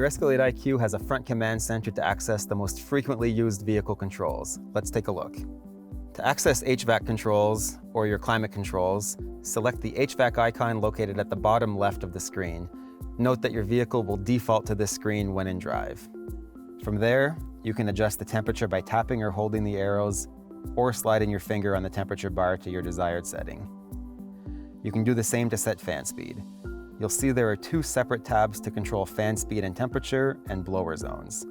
Your Escalade IQ has a front command center to access the most frequently used vehicle controls. Let's take a look. To access HVAC controls or your climate controls, select the HVAC icon located at the bottom left of the screen. Note that your vehicle will default to this screen when in drive. From there, you can adjust the temperature by tapping or holding the arrows or sliding your finger on the temperature bar to your desired setting. You can do the same to set fan speed. You'll see there are two separate tabs to control fan speed and temperature and blower zones.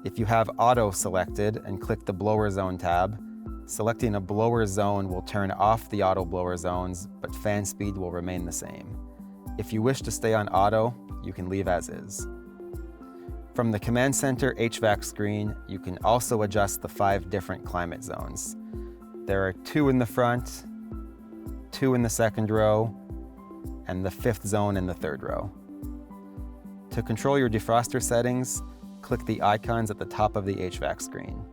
If you have auto selected and click the blower zone tab, selecting a blower zone will turn off the auto blower zones, but fan speed will remain the same. If you wish to stay on auto, you can leave as is. From the Command Center HVAC screen, you can also adjust the 5 different climate zones. There are 2 in the front, 2 in the second row, and the 5th zone in the 3rd row. To control your defroster settings, click the icons at the top of the HVAC screen.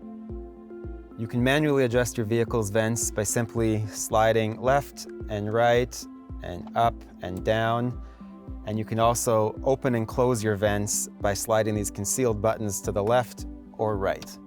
You can manually adjust your vehicle's vents by simply sliding left and right and up and down. And you can also open and close your vents by sliding these concealed buttons to the left or right.